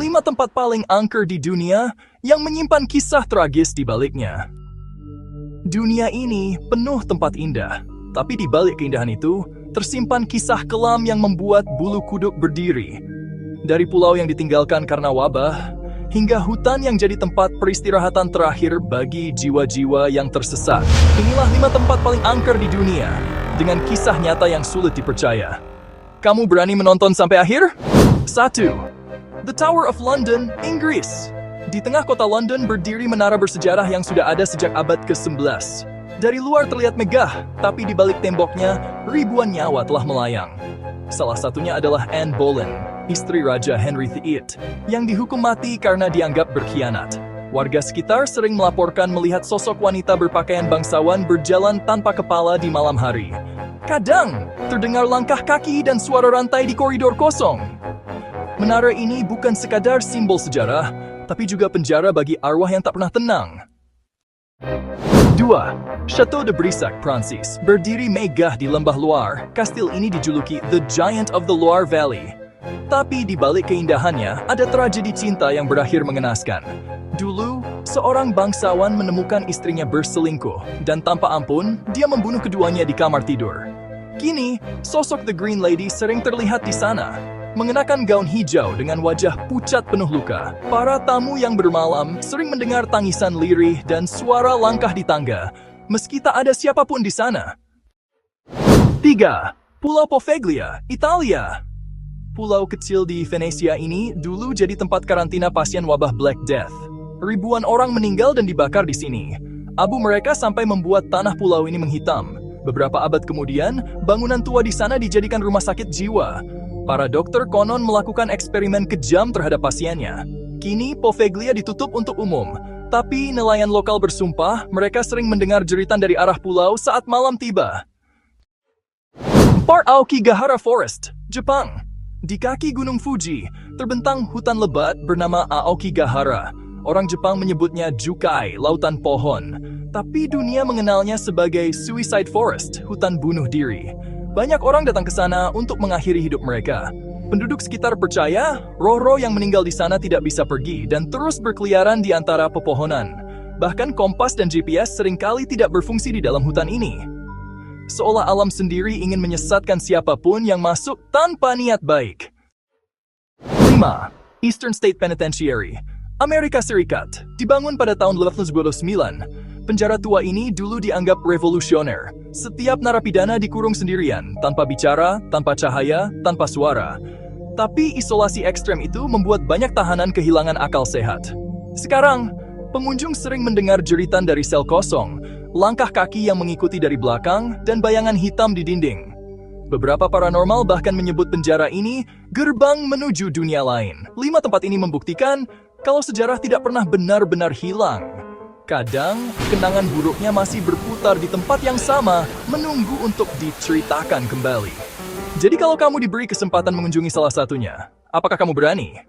5 tempat paling angker di dunia yang menyimpan kisah tragis di baliknya. Dunia ini penuh tempat indah, tapi di balik keindahan itu, tersimpan kisah kelam yang membuat bulu kuduk berdiri. Dari pulau yang ditinggalkan karena wabah, hingga hutan yang jadi tempat peristirahatan terakhir bagi jiwa-jiwa yang tersesat. Inilah 5 tempat paling angker di dunia, dengan kisah nyata yang sulit dipercaya. Kamu berani menonton sampai akhir? 1. The Tower of London, Inggris. Di tengah kota London berdiri menara bersejarah yang sudah ada sejak abad ke-11. Dari luar terlihat megah, tapi di balik temboknya, ribuan nyawa telah melayang. Salah satunya adalah Anne Boleyn, istri Raja Henry VIII, yang dihukum mati karena dianggap berkhianat. Warga sekitar sering melaporkan melihat sosok wanita berpakaian bangsawan berjalan tanpa kepala di malam hari. Kadang, terdengar langkah kaki dan suara rantai di koridor kosong. Menara ini bukan sekadar simbol sejarah, tapi juga penjara bagi arwah yang tak pernah tenang. 2. Chateau de Brissac, Prancis. Berdiri megah di lembah Loire, kastil ini dijuluki The Giant of the Loire Valley. Tapi di balik keindahannya, ada tragedi cinta yang berakhir mengenaskan. Dulu, seorang bangsawan menemukan istrinya berselingkuh, dan tanpa ampun, dia membunuh keduanya di kamar tidur. Kini, sosok The Green Lady sering terlihat di sana. Mengenakan gaun hijau dengan wajah pucat penuh luka, para tamu yang bermalam sering mendengar tangisan lirih dan suara langkah di tangga, meski tak ada siapapun di sana. 3. Pulau Poveglia, Italia. Pulau kecil di Venesia ini dulu jadi tempat karantina pasien wabah Black Death. Ribuan orang meninggal dan dibakar di sini. Abu mereka sampai membuat tanah pulau ini menghitam. Beberapa abad kemudian, bangunan tua di sana dijadikan rumah sakit jiwa. Para dokter konon melakukan eksperimen kejam terhadap pasiennya. Kini Poveglia ditutup untuk umum, tapi nelayan lokal bersumpah mereka sering mendengar jeritan dari arah pulau saat malam tiba. 4. Aokigahara Forest, Jepang. Di kaki Gunung Fuji, terbentang hutan lebat bernama Aokigahara. Orang Jepang menyebutnya Jukai, lautan pohon. Tapi dunia mengenalnya sebagai Suicide Forest, hutan bunuh diri. Banyak orang datang ke sana untuk mengakhiri hidup mereka. Penduduk sekitar percaya, roh-roh yang meninggal di sana tidak bisa pergi dan terus berkeliaran di antara pepohonan. Bahkan kompas dan GPS seringkali tidak berfungsi di dalam hutan ini. Seolah alam sendiri ingin menyesatkan siapapun yang masuk tanpa niat baik. 5. Eastern State Penitentiary, Amerika Serikat. Dibangun pada tahun 1829. Penjara tua ini dulu dianggap revolusioner. Setiap narapidana dikurung sendirian, tanpa bicara, tanpa cahaya, tanpa suara. Tapi isolasi ekstrem itu membuat banyak tahanan kehilangan akal sehat. Sekarang, pengunjung sering mendengar jeritan dari sel kosong, langkah kaki yang mengikuti dari belakang, dan bayangan hitam di dinding. Beberapa paranormal bahkan menyebut penjara ini gerbang menuju dunia lain. 5 tempat ini membuktikan kalau sejarah tidak pernah benar-benar hilang. Kadang, kenangan buruknya masih berputar di tempat yang sama, menunggu untuk diceritakan kembali. Jadi kalau kamu diberi kesempatan mengunjungi salah satunya, apakah kamu berani?